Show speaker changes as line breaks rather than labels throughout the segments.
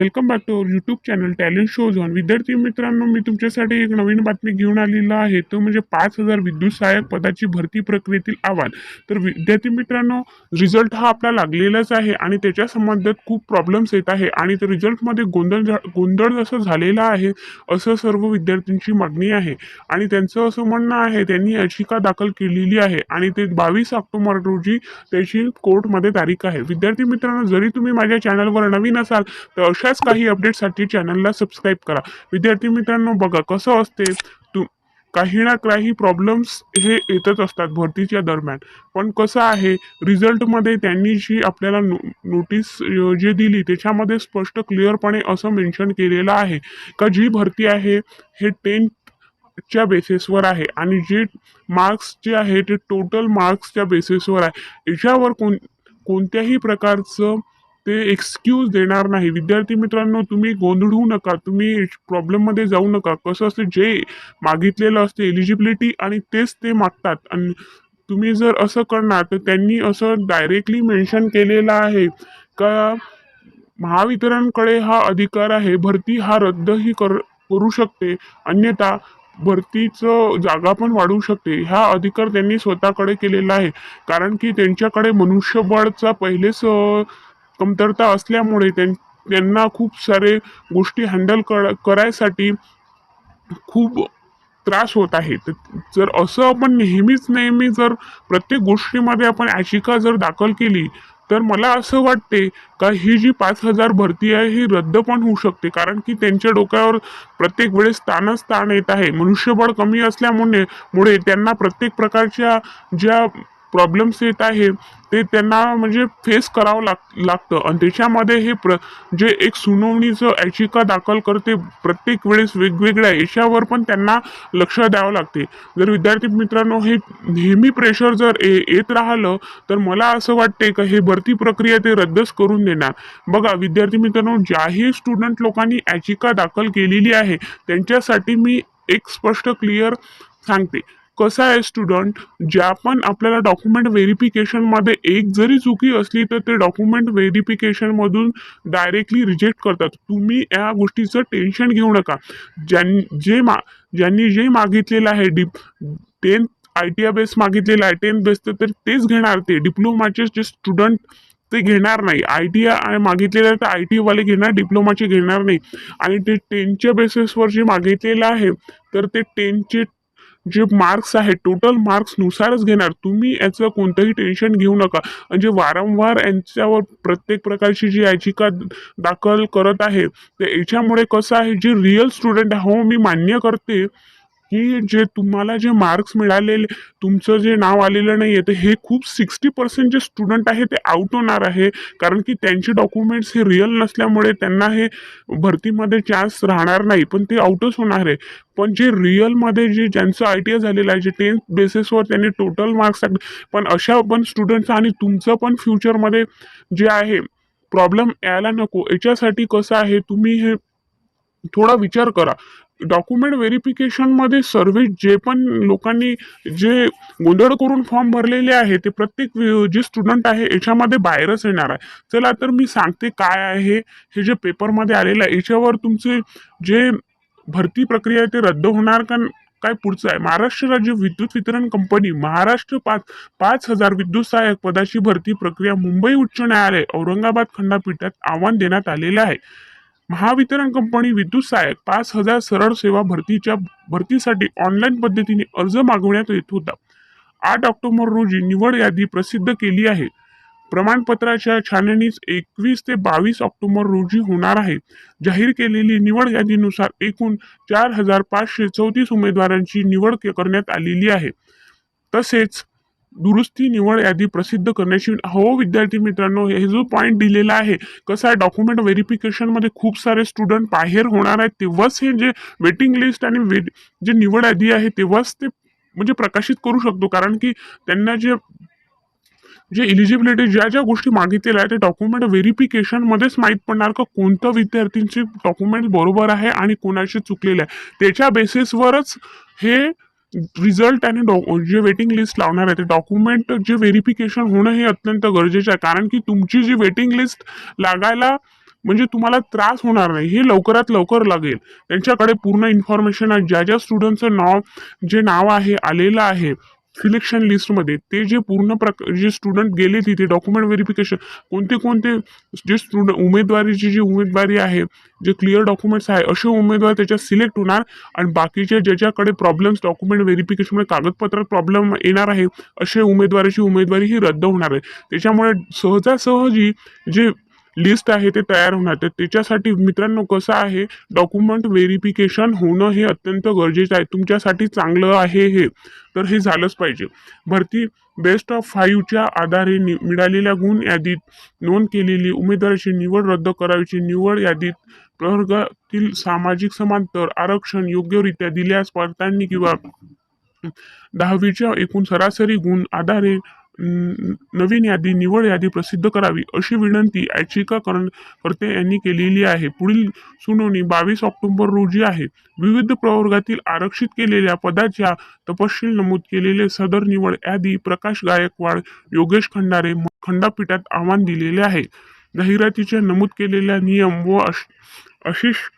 Welcome back to our YouTube channel talent show zone. विद्यार्थी मित्रांनो, मी तुमच्यासाठी एक नवीन बातमी घेऊन आलेला आहे. तो म्हणजे 5,000 विद्युत सहाय्यक पदाची भरती प्रक्रियेतील आव्हान. तर विद्यार्थी मित्रांनो, रिझल्ट हा आपला लागलेलाच आहे आणि त्याच्या संबंधात खूप प्रॉब्लेम्स येत आहे आणि त्या रिझल्टमध्ये गोंधळ जसं झालेला आहे असं सर्व विद्यार्थ्यांची मागणी आहे आणि त्यांचं असं म्हणणं आहे, त्यांनी याचिका दाखल केलेली आहे आणि ते 22 ऑक्टोबर रोजी त्याची कोर्टमध्ये तारीख आहे. विद्यार्थी मित्रांनो, जरी तुम्ही माझ्या चॅनलवर नवीन असाल तर अशाच काही अपडेटसाठी चॅनलला सबस्क्राईब करा. विद्यार्थी मित्रांनो, बघा कसं असते, तू काही ना काही प्रॉब्लेम्स हे येतच असतात भरतीच्या दरम्यान. पण कसं आहे, रिझल्टमध्ये त्यांनी जी आपल्याला नोटीस जे दिली त्याच्यामध्ये स्पष्ट क्लिअरपणे असं मेन्शन केलेलं आहे का जी भरती आहे हे 10च्या बेसिसवर आहे आणि जे मार्क्स जे आहे ते टोटल मार्क्सच्या बेसिसवर आहे. याच्यावर कोणत्याही प्रकारचं ते एक्सक्यूज देणार नाही. विद्यार्थी मित्रांनो, तुम्ही गोंधळू नका, तुम्ही प्रॉब्लेममध्ये जाऊ नका. कसं असतं, जे मागितलेलं असते एलिजिबिलिटी आणि तेच ते मागतात आणि तुम्ही जर असं करणार तर त्यांनी असं डायरेक्टली मेन्शन केलेलं आहे का महावितरणकडे हा अधिकार आहे, भरती हा रद्दही करू शकते, अन्यथा भरतीचं जागा पण वाढवू शकते. हा अधिकार त्यांनी स्वतःकडे केलेला आहे, कारण की त्यांच्याकडे मनुष्यबळचा पहिलेच कमतरता असल्यामुळे त्यांना खूप सारे गोष्टी हँडल करायसाठी खूप त्रास होत आहे. तर जर असं आपण नेहमी जर प्रत्येक गोष्टीमध्ये आपण याचिका जर दाखल केली, तर मला असं वाटते का ही जी 5,000 भरती आहे ही रद्द पण होऊ शकते. कारण की त्यांच्या डोक्यावर प्रत्येक वेळेस ताणच ताण येत आहे. मनुष्यबळ कमी असल्यामुळे त्यांना प्रत्येक प्रकारच्या ज्या प्रॉब्लेम्स येत आहे ते त्यांना म्हणजे फेस करावं लागतं आणि त्याच्यामध्ये जे एक सुनावणीचं याचिका दाखल करते प्रत्येक वेळेस वेगवेगळ्या याच्यावर पण त्यांना लक्ष द्यावं लागते. जर विद्यार्थी मित्रांनो हे नेहमी प्रेशर जर येत राहिलं तर मला असं वाटते का हे भरती प्रक्रिया ते रद्दच करून देणार. बघा विद्यार्थी मित्रांनो, ज्याही स्टुडंट लोकांनी याचिका दाखल केलेली आहे त्यांच्यासाठी मी एक स्पष्ट क्लिअर सांगते. कसं आहे स्टुडंट, ज्या पण आपल्याला डॉक्युमेंट व्हेरिफिकेशनमध्ये एक जरी चुकी असली तर ते डॉक्युमेंट व्हेरिफिकेशनमधून डायरेक्टली रिजेक्ट करतात. तुम्ही या गोष्टीचं टेन्शन घेऊ नका. ज्यांनी जे मागितलेलं आहे 10th ITI बेस मागितलेला आहे, 10th बेस तर तेच घेणार. ते डिप्लोमाचे जे स्टुडंट ते घेणार नाही. ITI मागितलेलं आहे तर ITI वाले घेणार, डिप्लोमाचे घेणार नाही. आणि ते 10च्या बेसिसवर जे मागितलेलं आहे तर ते 10चे जे मार्क्स आहेत टोटल मार्क्स नुसारच घेणार. तुम्ही याचं कोणतंही टेन्शन घेऊ नका. म्हणजे वारंवार यांच्यावर प्रत्येक प्रकारची जी याचिका दाखल करत आहे तर याच्यामुळे कसं आहे, जे रिअल स्टुडंट आहे, हो मी मान्य करते की जे तुम्हाला जे मार्क्स मिळालेले, तुमचं जे नाव आलेलं नाहीये तर हे खूप 60% जे स्टुडंट आहे ते आउट होणार आहे. कारण की त्यांचे डॉक्युमेंट्स हे रिअल नसल्यामुळे त्यांना हे भरतीमध्ये चान्स राहणार नाही, पण ते आउटच होणार आहे. पण जे रिअलमध्ये ज्यांचं ITI झालेलं आहे, जे 10th बेसिसवर त्यांनी टोटल मार्क्स टाकले, पण अशा पण स्टुडंटचं आणि तुमचं पण फ्युचरमध्ये जे आहे प्रॉब्लेम यायला नको. याच्यासाठी कसं आहे, तुम्ही हे थोडा विचार करा. डॉक्युमेंट व्हेरिफिकेशनमध्ये सर्व जे पण लोकांनी जे गोंधळ करून फॉर्म भरलेले आहे ते प्रत्येक जे स्टुडंट आहे याच्यामध्ये बाहेरच येणार आहे. चला तर मी सांगते काय आहे हे जे पेपरमध्ये आलेलं आहे. याच्यावर तुमचे जे भरती प्रक्रिया आहे ते रद्द होणार का काय पुढचं आहे. महाराष्ट्र राज्य विद्युत वितरण कंपनी महाराष्ट्र 5,000 विद्युत सहाय्यक पदाची भरती प्रक्रिया मुंबई उच्च न्यायालय औरंगाबाद खंडपीठात आव्हान देण्यात आलेलं आहे. महावितरण कंपनी विद्युत सहाय्यक 5,000 सरळ सेवा भरतीसाठी ऑनलाईन पद्धतीने अर्ज मागवण्यात येत होता. 8 ऑक्टोबर रोजी निवड यादी प्रसिद्ध केली आहे. प्रमाणपत्राच्या छाननीस 21 ते 22 ऑक्टोबर रोजी होणार आहे. जाहीर केलेली निवड यादीनुसार एकूण 4,534 उमेदवारांची निवड करण्यात आलेली आहे. तसेच दुरुस्ती निवड यादी प्रसिद्ध करण्याची हो. विद्यार्थी मित्रांनो, हे जो पॉईंट दिलेला आहे, कसं आहे, डॉक्युमेंट व्हेरिफिकेशनमध्ये खूप सारे स्टुडंट बाहेर होणार आहेत, तेव्हाच हे जे वेटिंग लिस्ट आणि जे निवड यादी आहे तेव्हाच ते म्हणजे प्रकाशित करू शकतो. कारण की त्यांना जे जे इलिजिबिलिटी ज्या गोष्टी मागितलेल्या आहेत ते डॉक्युमेंट व्हेरिफिकेशनमध्येच माहीत पडणार का कोणतं विद्यार्थ्यांचे डॉक्युमेंट बरोबर आहे आणि कोणाचे चुकलेले आहे. त्याच्या बेसिसवरच हे रिझल्ट आणि जे वेटिंग लिस्ट लावणार आहे ते डॉक्युमेंट जे व्हेरिफिकेशन होणं हे अत्यंत गरजेचं आहे. कारण की तुमची जी वेटिंग लिस्ट लागायला म्हणजे तुम्हाला त्रास होणार नाही, हे लवकरात लवकर लागेल. त्यांच्याकडे पूर्ण इन्फॉर्मेशन आहे, ज्या ज्या स्टुडंटचं नाव जे नाव आहे आलेलं आहे सिलेक्शन लिस्टमध्ये, ते जे पूर्ण जे स्टुडंट गेले तिथे डॉक्युमेंट व्हेरिफिकेशन, कोणते कोणते जे स्टुडंट उमेदवारीची जी उमेदवारी आहे, जे क्लिअर डॉक्युमेंट्स आहे, असे उमेदवार त्याच्यात सिलेक्ट होणार. आणि बाकीचे ज्याच्याकडे प्रॉब्लेम्स डॉक्युमेंट व्हेरिफिकेशनमध्ये कागदपत्रात प्रॉब्लेम येणार आहे, असे उमेदवाराची उमेदवारी ही रद्द होणार आहे. त्याच्यामुळे सहजासहजी जे लिस्ट आहे ते तयार होणार. तर त्याच्यासाठी मित्रांनो कसं आहे, डॉक्युमेंट व्हेरिफिकेशन होणं हे अत्यंत गरजेचं आहे, तुमच्यासाठी चांगलं आहे हे. तर हे झालंच पाहिजे. भरती बेस्ट ऑफ 5च्या आधारे मिळालेल्या गुण यादीत नोंद केलेली उमेदवाराची निवड रद्द करायची. निवड यादीत प्रवर्गातील सामाजिक समांतर आरक्षण योग्यरित्या दिल्यास पडताळणी किंवा 10वीच्या एकूण सरासरी गुण आधारे नवीन यादी निवड यादी प्रसिद्ध करावी अशी विनंती याचिकाकर्ते यांनी केलेली आहे. पुढील सुनावणी 22 ऑक्टोबर रोजी आहे. विविध प्रवर्गातील आरक्षित केलेल्या पदाच्या तपशील नमूद केलेले सदर निवड यादी प्रकाश गायकवाड, योगेश खंडारे खंडपीठात आव्हान दिलेले आहे. जाहिरातीच्या नमूद केलेल्या नियम व आशिष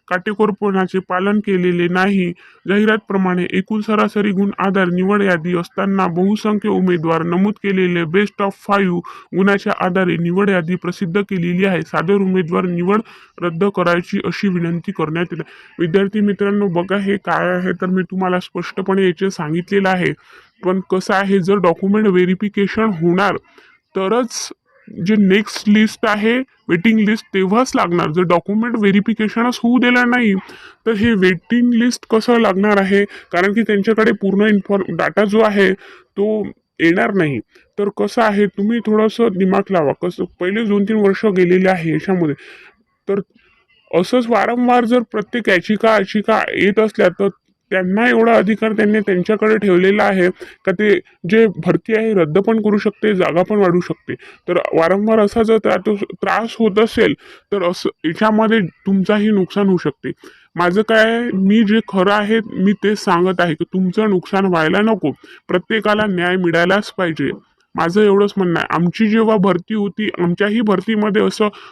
काटेकोरपणाचे पालन केलेले नाही. जाहिरातप्रमाणे एकूण सरासरी गुण आधार निवड यादी असताना बहुसंख्य उमेदवार नमूद केलेले बेस्ट ऑफ 5 गुणाच्या आधारे निवड यादी प्रसिद्ध केलेली आहे. सादर उमेदवार निवड रद्द करायची अशी विनंती करण्यात येते. विद्यार्थी मित्रांनो, बघा हे काय आहे, तर मी तुम्हाला स्पष्टपणे याचे सांगितलेलं आहे. पण कसं आहे, जर डॉक्युमेंट व्हेरिफिकेशन होणार तरच जे नेक्स्ट लिस्ट आहे वेटिंग लिस्ट तेव्हाच लागणार. जर डॉक्युमेंट व्हेरिफिकेशनच होऊ दिलं नाही तर हे वेटिंग लिस्ट कसं लागणार आहे, कारण की त्यांच्याकडे पूर्ण डाटा जो आहे तो येणार नाही. तर कसं आहे, तुम्ही थोडंसं दिमाग लावा. कसं पहिले 2-3 वर्ष गेलेले आहे याच्यामध्ये, तर असंच वारंवार जर प्रत्येक याचिका येत असल्या तर त्यांना एवढा अधिकार त्यांनी त्यांच्याकडे ठेवलेला आहे का ते जे भरती आहे रद्द पण करू शकते, जागा पण वाढवू शकते. तर वारंवार असा जर त्रास होत असेल तर असं याच्यामध्ये तुमचाही नुकसान होऊ शकते. माझं काय, मी जे खरं आहे मी तेच सांगत आहे की तुमचं नुकसान व्हायला नको, प्रत्येकाला न्याय मिळायलाच पाहिजे. माझं एवढंच म्हणणं आहे. आमची जेव्हा भरती होती, आमच्याही भरतीमध्ये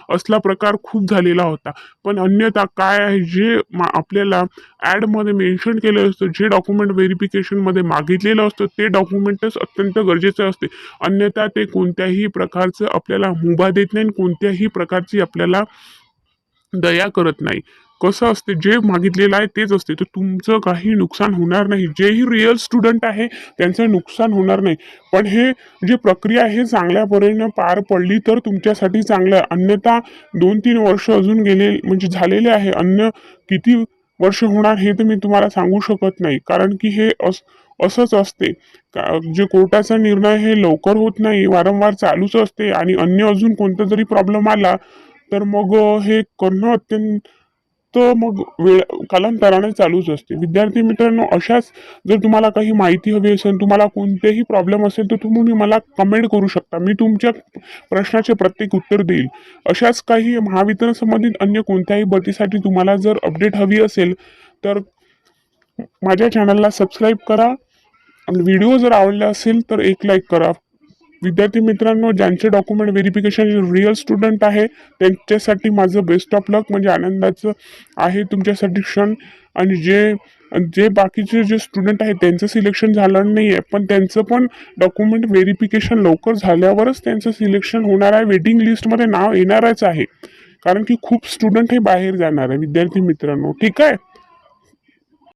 असला प्रकार खूप झालेला होता. पण अन्यथा काय आहे, जे आपल्याला ॲडमध्ये मेन्शन केलं असतं, जे डॉक्युमेंट व्हेरिफिकेशनमध्ये मागितलेलं असतं ते डॉक्युमेंटच अत्यंत गरजेचं असते. अन्यथा ते कोणत्याही प्रकारचं आपल्याला मुभा देत नाही, कोणत्याही प्रकारची आपल्याला दया करत नाही. कसं असते, जे मागितलेलं आहे तेच असते, तर तुमचं काही नुकसान होणार नाही. जेही रिअल स्टुडंट आहे त्यांचं नुकसान होणार नाही. पण हे जी प्रक्रिया आहे चांगल्या परीने पार पडली तर तुमच्यासाठी चांगलं आहे. अन्यथा 2-3 वर्ष अजून गेले म्हणजे झालेले आहे, अन्य किती वर्ष होणार हे तर मी तुम्हाला सांगू शकत नाही. कारण की हे असंच असते जे कोर्टाचा निर्णय हे लवकर होत नाही, वारंवार चालूच असते. आणि अन्य अजून कोणता जरी प्रॉब्लेम आला तर मग हे करणं अत्यंत मग कालांतराने चालूच असते. विद्यार्थी मित्रांनो, अशाच जर तुम्हाला काही माहिती हवी असेल, तुम्हाला कोणतेही प्रॉब्लेम असेल तर तुम्ही मला कमेंट करू शकता. मी तुमच्या प्रश्नाचे प्रत्येक उत्तर देईल. अशाच काही महावितरण संबंधित अन्य कोणत्याही भरतीसाठी तुम्हाला जर अपडेट हवी असेल तर माझ्या चॅनलला सबस्क्राईब करा. आणि व्हिडिओ जर आवडला असेल तर एक लाईक करा. विद्यार्थी मित्रांनो, ज्यांचे डॉक्युमेंट व्हेरिफिकेशन रिअल स्टुडंट आहे त्यांच्यासाठी माझं बेस्ट ऑफ लक, म्हणजे आनंदाचं आहे तुमच्यासाठी क्षण. आणि जे जे बाकीचे जे स्टुडंट आहेत त्यांचं सिलेक्शन झालं नाही आहे, पण त्यांचं पण डॉक्युमेंट व्हेरिफिकेशन लवकर झाल्यावरच त्यांचं सिलेक्शन होणार आहे, वेटिंग लिस्टमध्ये नाव येणारच आहे. कारण की खूप स्टुडंट हे बाहेर जाणार आहे विद्यार्थी मित्रांनो. ठीक आहे.